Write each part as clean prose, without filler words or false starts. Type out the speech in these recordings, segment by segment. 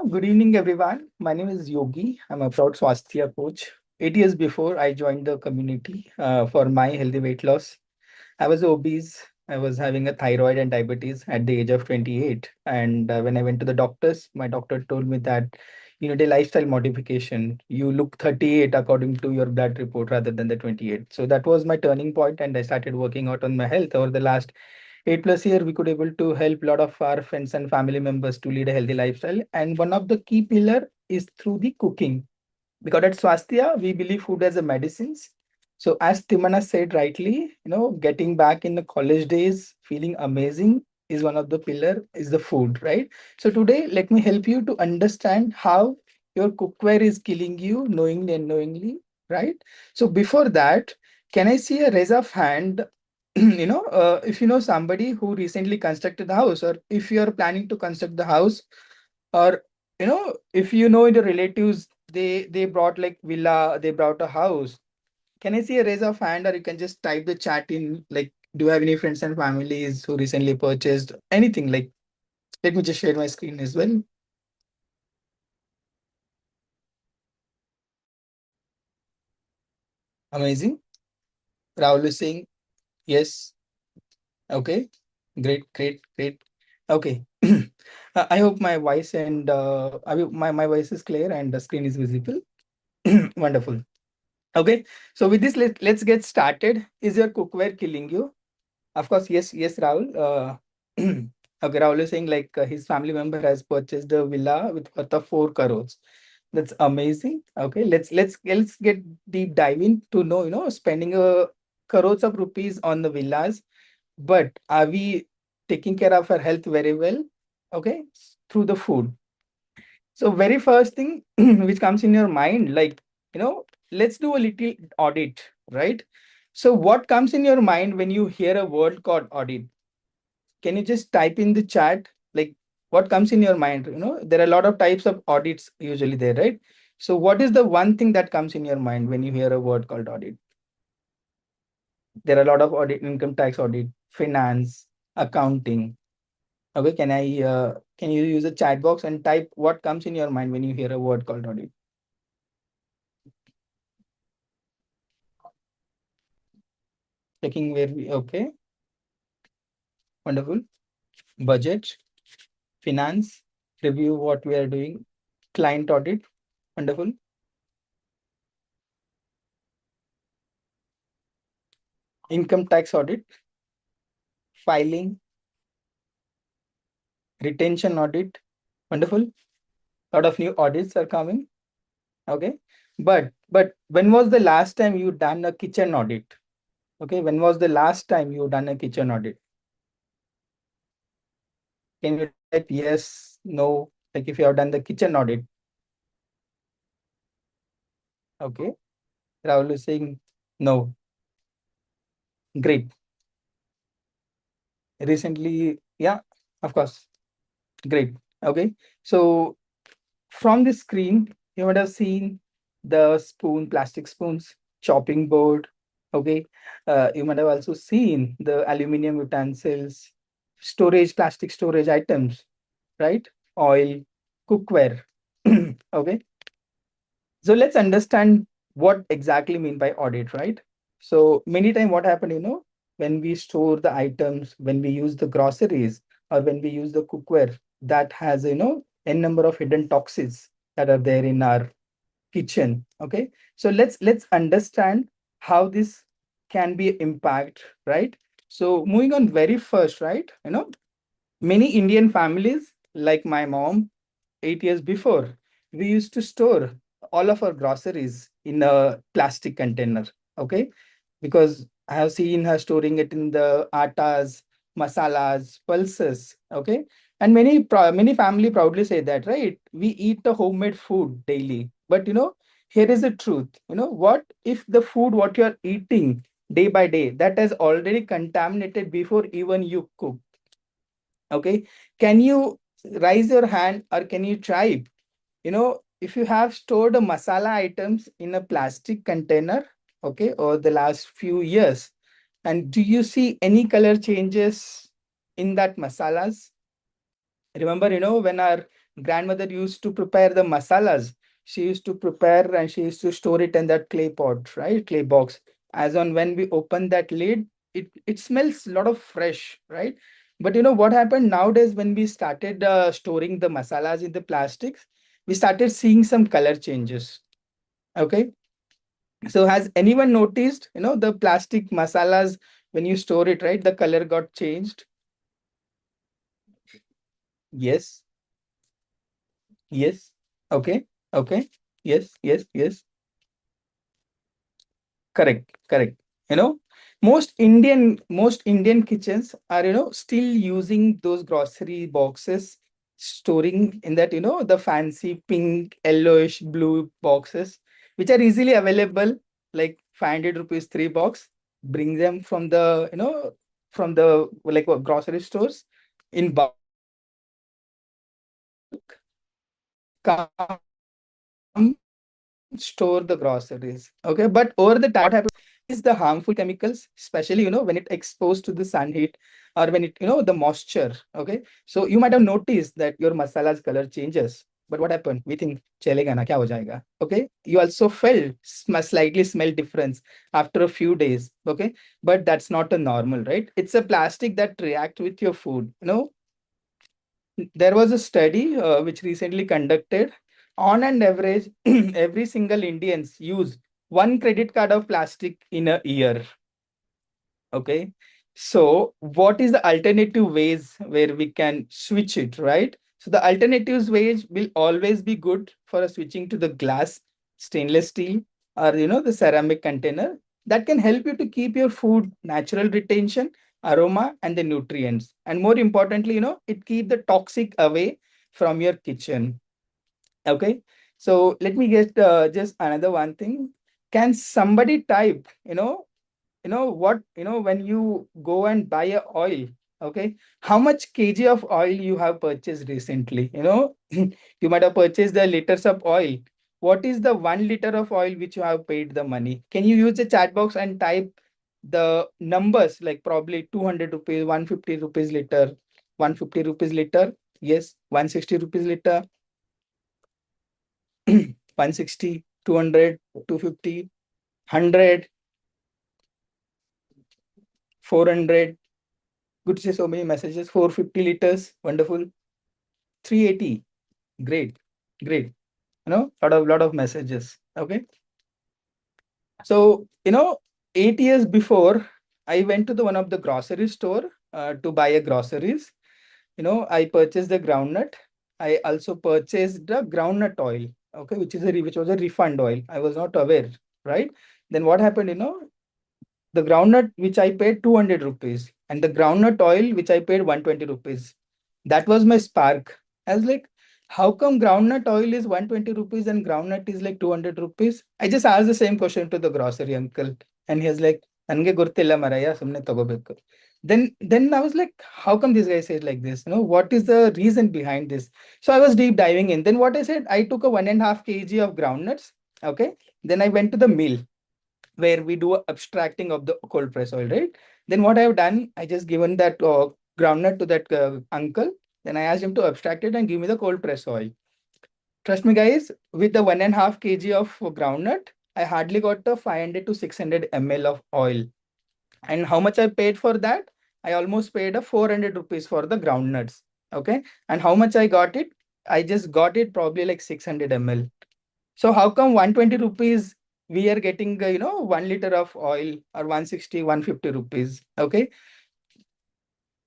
good evening, everyone. My name is Yogi. I'm a proud Swasthya coach. 8 years before I joined the community for my healthy weight loss, I was obese. I was having a thyroid and diabetes at the age of 28. And when I went to the doctors, my doctor told me that you need a lifestyle modification. You look 38 according to your blood report rather than the 28. So that was my turning point, and I started working out on my health over the last 8+ year. We could able to help a lot of our friends and family members to lead a healthy lifestyle. And one of the key pillar is through the cooking. Because at Swasthya, we believe food as a medicines. So as Timana said rightly, getting back in the college days, feeling amazing is one of the pillar is the food, right? So today, let me help you to understand how your cookware is killing you knowingly and unknowingly, right? So before that, can I see a raise of hand? If you know somebody who recently constructed the house, or if you are planning to construct the house, or if you know your relatives, they brought like villa, they brought a house. Can I see a raise of hand, or you can just type the chat in, like, do you have any friends and families who recently purchased anything? Like, let me just share my screen as well. Amazing. Rahul is saying yes. Okay, great, great, great. Okay. I hope my voice and my voice is clear and the screen is visible. Wonderful. Okay, so with this, let's get started. Is your cookware killing you? Of course, yes, yes, Rahul. Okay, Rahul is saying like his family member has purchased a villa with worth of 4 crores. That's amazing. Okay, let's get deep dive in to know, spending a crores of rupees on the villas, but are we taking care of our health very well? Okay, through the food. So very first thing which comes in your mind, like, let's do a little audit, right? So what comes in your mind when you hear a word called audit? Can you just type in the chat, like, what comes in your mind? There are a lot of types of audits usually there, right? So what is the one thing that comes in your mind when you hear a word called audit? There are a lot of audit: income tax audit, finance, accounting. Okay, can you use a chat box and type what comes in your mind when you hear a word called audit? Checking where we okay, wonderful. Budget, finance, review what we are doing, client audit, wonderful. Income tax audit, filing, retention audit, wonderful. Lot of new audits are coming. Okay, but when was the last time you done a kitchen audit? Okay, when was the last time you done a kitchen audit? Can you type yes, no, like if you have done the kitchen audit? Okay, Rahul is saying no. Great. Recently, yeah, of course. Great. Okay. So from the screen, you would have seen the spoon, plastic spoons, chopping board. Okay. You might have also seen the aluminum utensils, storage, plastic storage items, right? Oil, cookware. Okay. So let's understand what exactly mean by audit, right? So many time what happen, when we store the items, when we use the groceries, or when we use the cookware, that has, n number of hidden toxins that are there in our kitchen. Okay. So let's understand how this can be impact, right? So moving on very first, right? Many Indian families, like my mom, 8 years before, we used to store all of our groceries in a plastic container. Okay. Because I have seen her storing it in the atas, masalas, pulses. Okay. And many family proudly say that, right? We eat the homemade food daily. But here is the truth. What if the food what you're eating day by day that has already contaminated before even you cook? Okay. Can you raise your hand, or can you try, if you have stored a masala items in a plastic container, okay, over the last few years, and do you see any color changes in that masalas? Remember, when our grandmother used to prepare the masalas. She used to prepare and she used to store it in that clay pot, right? Clay box. As on when we open that lid, it smells a lot of fresh, right? But you know what happened nowadays when we started storing the masalas in the plastics, we started seeing some color changes. Okay. So has anyone noticed, the plastic masalas when you store it, right? The color got changed. Yes. Yes. Okay. Okay. Yes. Yes. Yes. Correct. Correct. You know, most Indian kitchens are, still using those grocery boxes, storing in that, the fancy pink, yellowish, blue boxes, which are easily available, like 500 rupees, three box. Bring them from the, from the like grocery stores in bulk, come store the groceries. Okay, but over the time, what happens is the harmful chemicals, especially when it exposed to the sun heat, or when it the moisture. Okay, so you might have noticed that your masala's color changes. But what happened? We think chalega na kya ho jayega. Okay, you also felt slightly smell difference after a few days. Okay, but that's not a normal, right? It's a plastic that react with your food. There was a study which recently conducted. On an average, every single Indians use one credit card of plastic in a year. Okay. So what is the alternative ways where we can switch it, right? So the alternatives ways will always be good for switching to the glass, stainless steel, or the ceramic container that can help you to keep your food natural retention, aroma, and the nutrients. And more importantly, it keep the toxic away from your kitchen. Okay. So let me get just another one thing. Can somebody type, what when you go and buy a oil, okay, how much kg of oil you have purchased recently, you might have purchased the liters of oil. What is the 1 liter of oil which you have paid the money? Can you use the chat box and type the numbers, like probably 200 rupees, 150 rupees liter, 150 rupees liter, yes, 160 rupees liter, 160, 200, 250, 100, 400. Good to see so many messages. 450 liters, wonderful. 380, great, great. Lot of messages. Okay. So, 8 years before, I went to the one of the grocery store to buy a groceries. I purchased the groundnut. I also purchased the groundnut oil, okay, which was a refund oil. I was not aware, right? Then what happened, the groundnut which I paid 200 rupees and the groundnut oil which I paid 120 rupees. That was my spark. I was like, how come groundnut oil is 120 rupees and groundnut is like 200 rupees? I just asked the same question to the grocery uncle and he was like, ನನಗೆ ಗೊತ್ತಿಲ್ಲ ಮಾರಾಯ ಸುಮ್ಮನೆ ತಗೋಬೇಕು. Then I was like, how come this guy says like this? What is the reason behind this? So I was deep diving in. Then what I said, I took a 1.5 kg of groundnuts. Okay. Then I went to the mill where we do abstracting of the cold press oil, right? Then what I have done, I just given that groundnut to that uncle. Then I asked him to abstract it and give me the cold press oil. Trust me, guys, with the 1.5 kg of groundnut, I hardly got the 500 to 600 ml of oil. And how much I paid for that? I almost paid a 400 rupees for the groundnuts. Okay. And how much I got it? I just got it probably like 600 ml. So how come 120 rupees we are getting 1 liter of oil, or 160, 150 rupees? Okay.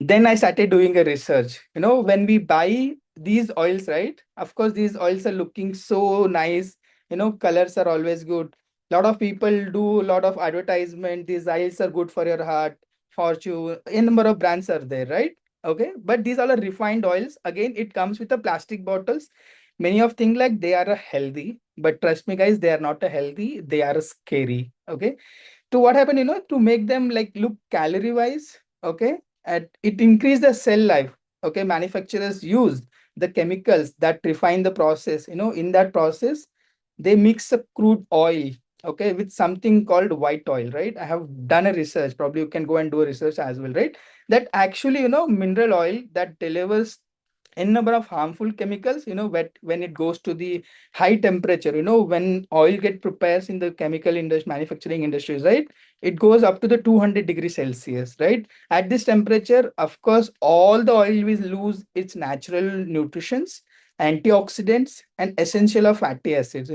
Then I started doing a research. When we buy these oils, right? Of course, these oils are looking so nice. Colors are always good. Lot of people do a lot of advertisement. These oils are good for your heart, fortune. A number of brands are there, right? Okay. But these all are refined oils. Again, it comes with the plastic bottles. Many of things like they are a healthy, but trust me, guys, they are not a healthy. They are a scary. Okay. To what happened, to make them like look calorie wise, okay, and it increase the cell life. Okay, manufacturers use the chemicals that refine the process. In that process they mix a crude oil, okay, with something called white oil, right? I have done a research, probably you can go and do a research as well, right? That actually, mineral oil that delivers n number of harmful chemicals, when it goes to the high temperature, when oil get prepares in the chemical industry, manufacturing industries, right? It goes up to the 200 degrees Celsius, right? At this temperature, of course, all the oil will lose its natural nutrients, antioxidants, and essential of fatty acids.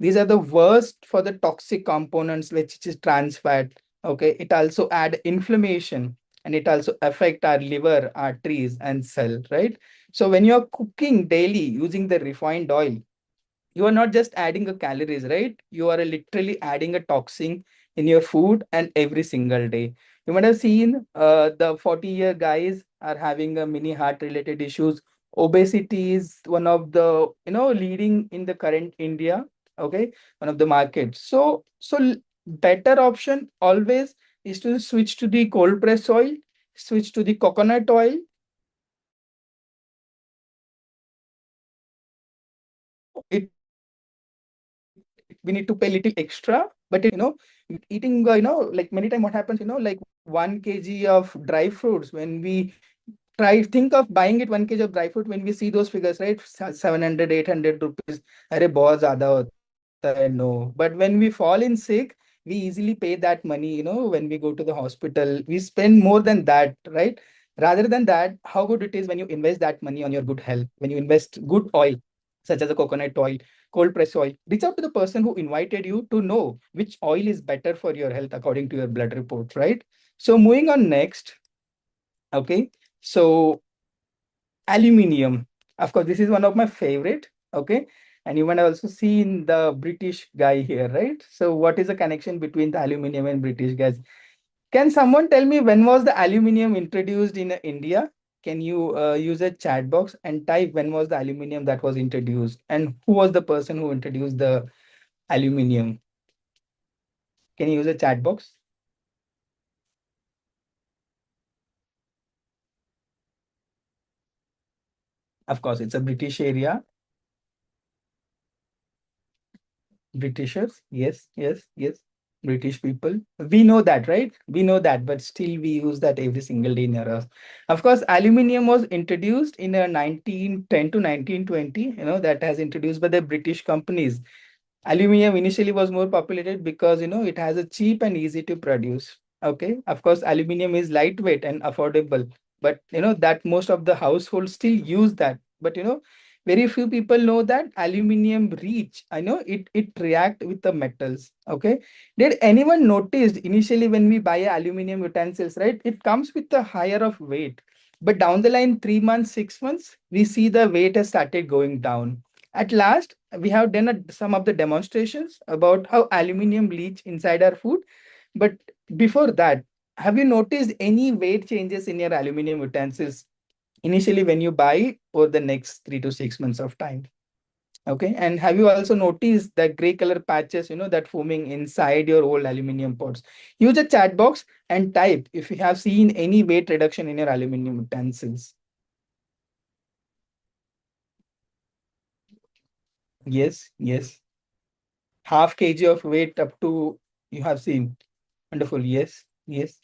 These are the worst for the toxic components, which is trans fat. Okay, it also add inflammation, and it also affect our liver, arteries, and cell, right? So when you're cooking daily using the refined oil, you are not just adding a calories, right? You are literally adding a toxin in your food and every single day. You might have seen the 40-year guys are having a mini heart related issues. Obesity is one of the, leading in the current India. Okay, one of the markets. Better option always is to switch to the cold press oil, switch to the coconut oil. It we need to pay little extra, but eating, like many time what happens, like 1 kg of dry fruits, when we try think of buying it 1 kg of dry fruit, when we see those figures, right? 700, 800 rupees, अरे बहुत ज्यादा होता है, no. But when we fall in sick, we easily pay that money, when we go to the hospital, we spend more than that, right? Rather than that, how good it is when you invest that money on your good health, when you invest good oil, such as a coconut oil, cold press oil. Reach out to the person who invited you to know which oil is better for your health according to your blood reports, right? So moving on next, okay. So aluminium, of course, this is one of my favorite, okay. And you might also seen the British guy here, right? So what is the connection between the aluminium and British guys? Can someone tell me when was the aluminium introduced in India? Can you use a chat box and type when was the aluminium that was introduced, and who was the person who introduced the aluminium? Can you use a chat box? Of course, it's a British area. Britishers. Yes, yes, yes. British people. We know that, right? We know that, but still we use that every single day in our house. Of course, aluminium was introduced in 1910 to 1920, that has introduced by the British companies. Aluminium initially was more populated because it has a cheap and easy to produce. Okay, of course, aluminium is lightweight and affordable, but that most of the households still use that. But very few people know that aluminium reach. I know it react with the metals. Okay, did anyone notice initially when we buy aluminium utensils, right? It comes with a higher of weight, but down the line, 3 months, 6 months, we see the weight has started going down. At last, we have done some of the demonstrations about how aluminium leach inside our food. But before that, have you noticed any weight changes in your aluminium utensils initially when you buy it or the next 3 to 6 months of time? Okay. And have you also noticed that gray color patches, that foaming inside your old aluminium pots? Use a chat box and type if you have seen any weight reduction in your aluminium utensils. Yes, yes. Half kg of weight up to you have seen. Wonderful. Yes, yes.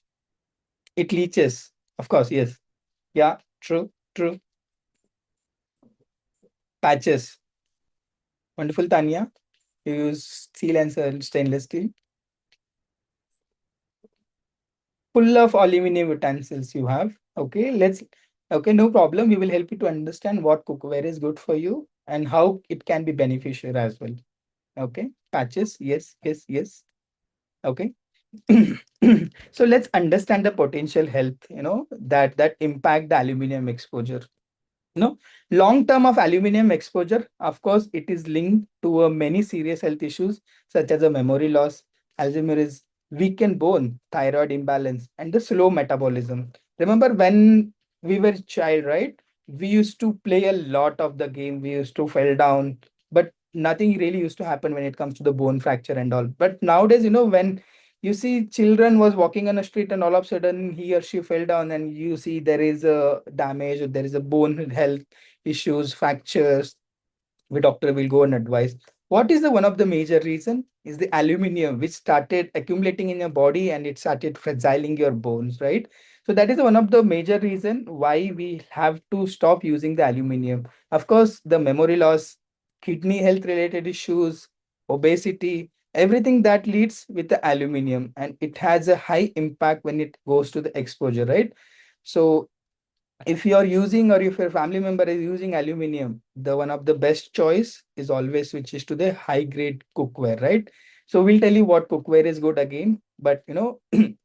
It leaches. Of course, yes. Yeah, true, true. Patches. Wonderful, Tanya. You use steel and stainless steel. Full of aluminum utensils you have. Okay, okay, no problem. We will help you to understand what cookware is good for you and how it can be beneficial as well. Okay, patches. Yes, yes, yes. Okay. So let's understand the potential health, that impact the aluminum exposure. Long term of aluminum exposure, of course, it is linked to many serious health issues such as a memory loss, Alzheimer's, weakened bone, thyroid imbalance, and the slow metabolism. Remember when we were child, right? We used to play a lot of the game. We used to fell down, but nothing really used to happen when it comes to the bone fracture and all. But nowadays, when you see children was walking on a street and all of a sudden he or she fell down, and you see there is a damage, or there is a bone health issues, fractures, the doctor will go and advise. What is the one of the major reason is the aluminum, which started accumulating in your body and it started fragiling your bones, right? So that is one of the major reason why we have to stop using the aluminum. Of course, the memory loss, kidney health related issues, obesity, everything that leads with the aluminum, and it has a high impact when it goes to the exposure, right? So if you are using or if your family member is using aluminum, the one of the best choice is always switches to the high grade cookware, right? So we'll tell you what cookware is good again, but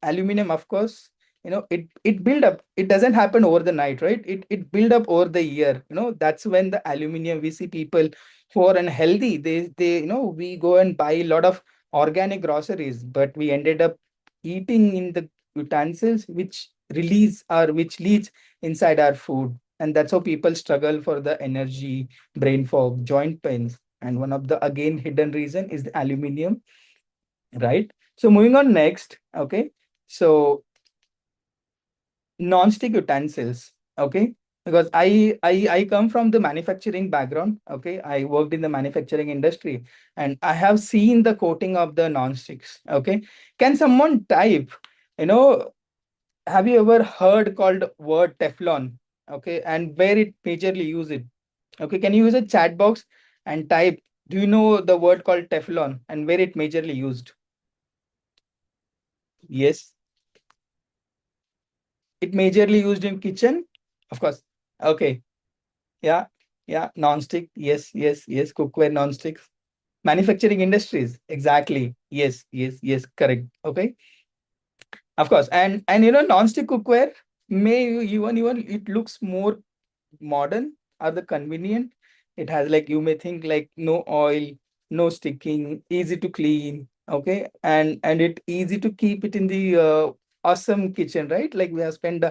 aluminum, of course, it build up. It doesn't happen over the night, right? It build up over the year. That's when the aluminum, we see people who are unhealthy. We go and buy a lot of organic groceries, but we ended up eating in the utensils which release or which leads inside our food. And that's how people struggle for the energy, brain fog, joint pains. And one of the again hidden reason is the aluminum, right? So moving on next, okay. So non-stick utensils, okay. Because I come from the manufacturing background, okay. I worked in the manufacturing industry and I have seen the coating of the non-sticks, okay. Can someone type, you know, have you ever heard called word Teflon? Okay, and where it majorly use it? Okay, can you use a chat box and type, do you know the word called Teflon and where it majorly used? Yes, it majorly used in kitchen, of course. Okay, yeah, yeah, non-stick. Yes, yes, yes, cookware non-sticks. Manufacturing industries, exactly. Yes, yes, yes, correct. Okay, of course. And non-stick cookware may even it looks more modern or the convenient. It has like you may think like no oil, no sticking, easy to clean, okay, and it easy to keep it in the awesome kitchen, right? Like we have spent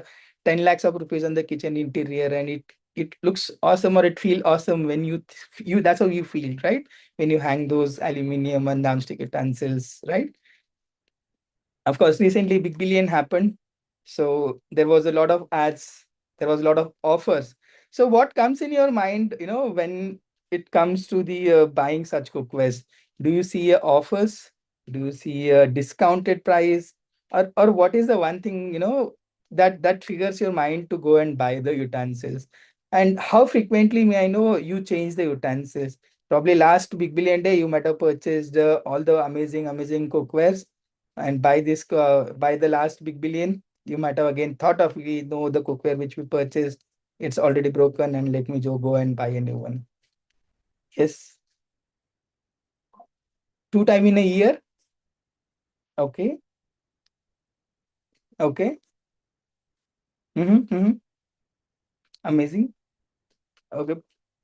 10 lakhs of rupees on the kitchen interior, and it looks awesome or it feel awesome when you that's how you feel, right? When you hang those aluminum and non-stick utensils, right? Of course, recently Big Billion happened. So there was a lot of ads, there was a lot of offers. So what comes in your mind, when it comes to the buying such cookwares? Do you see offers? Do you see a discounted price? Or what is the one thing, that triggers your mind to go and buy the utensils? And how frequently may I know you change the utensils? Probably last Big Billion Day, you might have purchased all the amazing, amazing cookwares, and by the last Big Billion, you might have again thought of, we know the cookware which we purchased, it's already broken, and let me go and buy a new one. Yes, two time in a year. Okay, okay. Mm-hmm. Amazing. Okay,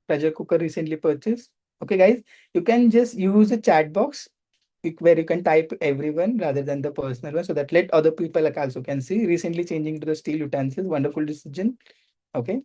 pressure cooker recently purchased. Okay, guys, you can just use a chat box where you can type everyone rather than the personal one, so that let other people like also can see. Recently changing to the steel utensils, wonderful decision. Okay.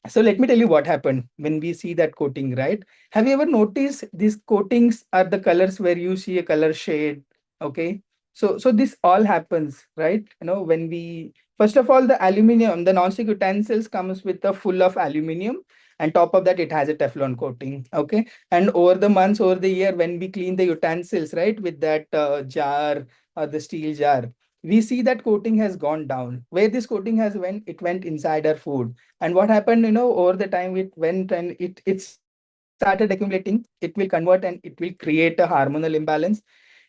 So let me tell you what happened when we see that coating, right? Have you ever noticed these coatings are the colors where you see a color shade? Okay. So this all happens, right? When we first of all, the aluminum, the non-stick utensils comes with a full of aluminum, and top of that it has a Teflon coating. Okay. And over the months, over the year, when we clean the utensils, right, with that jar or the steel jar, we see that coating has gone down. Where this coating has went, it went inside our food. And what happened, over the time it went and it started accumulating, it will convert and it will create a hormonal imbalance.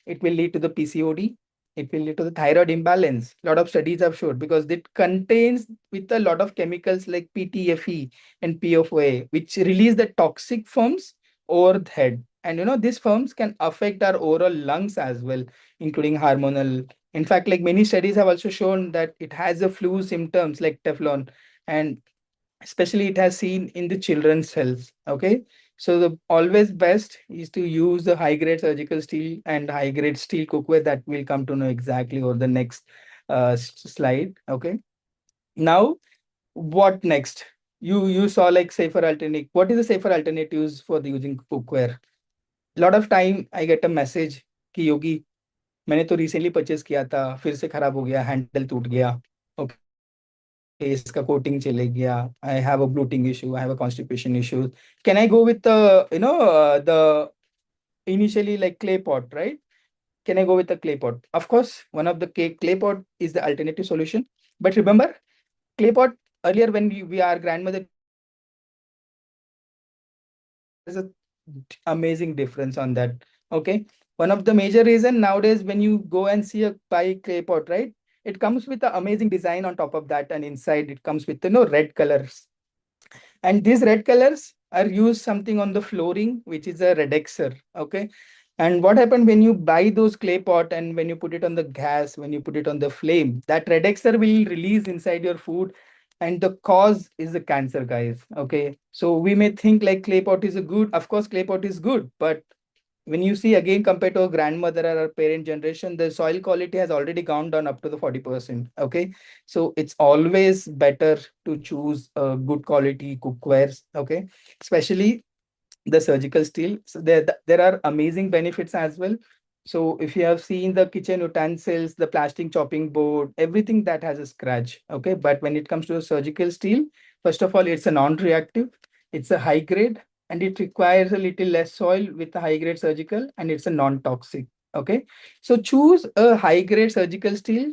It will lead to the PCOD. It will lead to the thyroid imbalance. A lot of studies have showed, because it contains with a lot of chemicals like PTFE and PFOA, which release the toxic forms over the head. And these forms can affect our overall lungs as well, including hormonal. In fact, like many studies have also shown that it has a flu symptoms like Teflon, and especially it has seen in the children's health. Okay, so the always best is to use the high grade surgical steel and high grade steel cookware, that we'll come to know exactly over the next slide. Okay, now what next? You saw like safer alternative. What is the safer alternatives for the using cookware? A lot of time I get a message कि योगी, मैंने तो recently purchase किया था, फिर से खराब हो गया, हैंडल टूट गया, ओके, इसका कोटिंग चले गया, I have a bloating issue, I have a constipation issue, can I go with the initially like clay pot, right? Can I go with the clay pot? Of course, one of the clay pot is the alternative solution. But remember, clay pot earlier when we our grandmother used to use clay pot, there's a amazing difference on that. Okay. One of the major reason nowadays when you go and see a buy clay pot, right? It comes with an amazing design on top of that, and inside it comes with red colors. And these red colors are used something on the flooring, which is a redexer. Okay. And what happened when you buy those clay pot and when you put it on the gas, when you put it on the flame, that redexer will release inside your food, and the cause is the cancer, guys. Okay. So we may think like clay pot is a good, of course, clay pot is good, but when you see again compared to a grandmother or a parent generation, the soil quality has already gone down up to the 40%. Okay. So it's always better to choose a good quality cookwares. Okay. Especially the surgical steel. So there are amazing benefits as well. So if you have seen the kitchen utensils, the plastic chopping board, everything that has a scratch. Okay. But when it comes to the surgical steel, first of all, it's a non-reactive, it's a high grade, and it requires a little less soil with a high grade surgical, and it's a non-toxic. Okay. So choose a high grade surgical steel,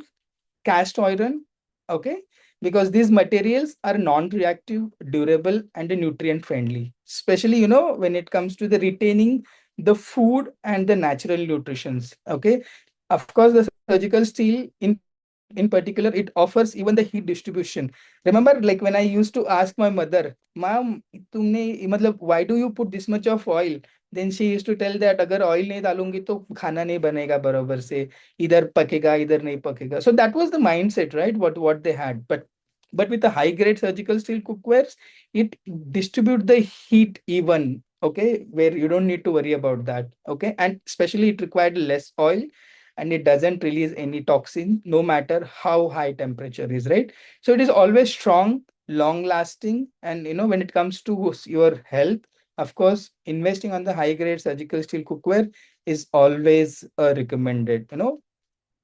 cast iron. Okay. Because these materials are non-reactive, durable, and nutrient friendly, especially when it comes to the retaining the food and the natural nutritions. Okay. Of course, the surgical steel in particular, it offers even the heat distribution. Remember, like when I used to ask my mother, mom, tumne matlab, why do you put this much of oil? Then she used to tell that अगर oil नहीं डालूंगी तो खाना नहीं बनेगा बराबर से, इधर पकेगा इधर नहीं पकेगा. So that was the mindset, right? What they had. But with the high grade surgical steel cookwares, it distribute the heat even. Okay, where you don't need to worry about that. Okay, and especially it required less oil, and it doesn't release any toxin no matter how high temperature is, right? So it is always strong, long lasting, and when it comes to your health, of course, investing on the high grade surgical steel cookware is always recommended.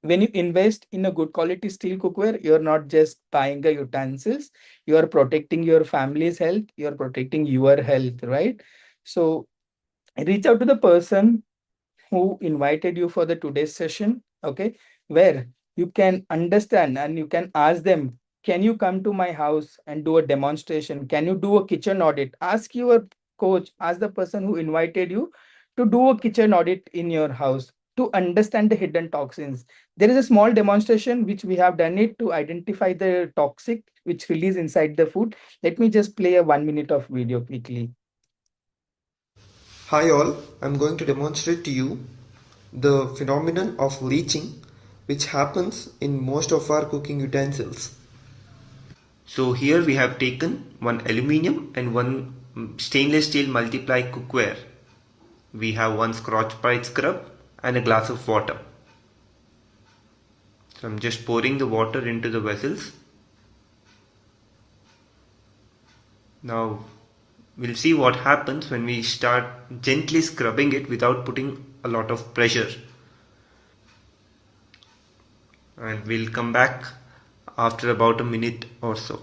When you invest in a good quality steel cookware, you're not just buying the utensils, you are protecting your family's health, you're protecting your health, right? So reach out to the person who invited you for the today's session. Okay. Where you can understand and you can ask them, can you come to my house and do a demonstration? Can you do a kitchen audit? Ask your coach, ask the person who invited you to do a kitchen audit in your house to understand the hidden toxins. There is a small demonstration which we have done it to identify the toxic which release inside the food. Let me just play a 1 minute of video quickly. Hi all, I'm going to demonstrate to you the phenomenon of leaching which happens in most of our cooking utensils. So here we have taken one aluminium and one stainless steel multiply cookware. We have one Scotch Brite scrub and a glass of water. So I'm just pouring the water into the vessels. Now we'll see what happens when we start gently scrubbing it without putting a lot of pressure. And we'll come back after about a minute or so.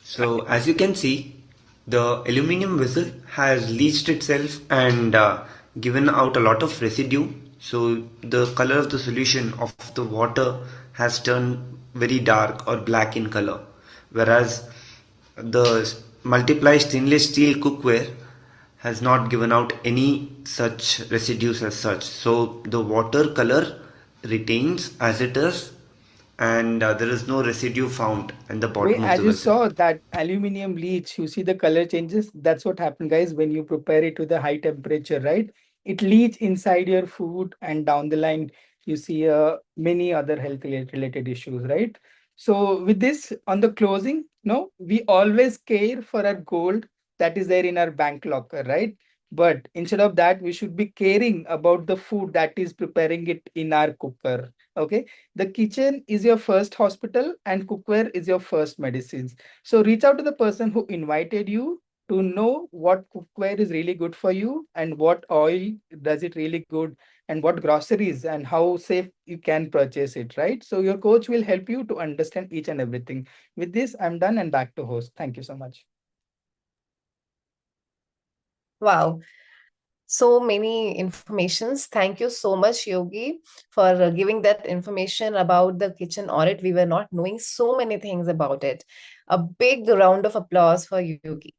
So as you can see, the aluminium vessel has leached itself and given out a lot of residue. So the color of the solution of the water has turned very dark or black in color, whereas the multiply stainless steel cookware has not given out any such residues as such. So the water color retains as it is, and there is no residue found in the Wait, bottom of as the you vessel. saw that aluminum leach, you see the color changes. That's what happened, guys, when you prepare it to the high temperature, right? It leach inside your food, and down the line, you see many other health related issues, right? So with this, on the closing, no, we always care for our gold that is there in our bank locker, right? But instead of that, we should be caring about the food that is preparing it in our cooker. Okay. The kitchen is your first hospital and cookware is your first medicines. So reach out to the person who invited you to know what cookware is really good for you and what oil does it really good and what groceries and how safe you can purchase it, right? So your coach will help you to understand each and everything. With this, I'm done and back to host. Thank you so much. Wow. So many informations. Thank you so much, Yogi, for giving that information about the kitchen audit. We were not knowing so many things about it. A big round of applause for Yogi.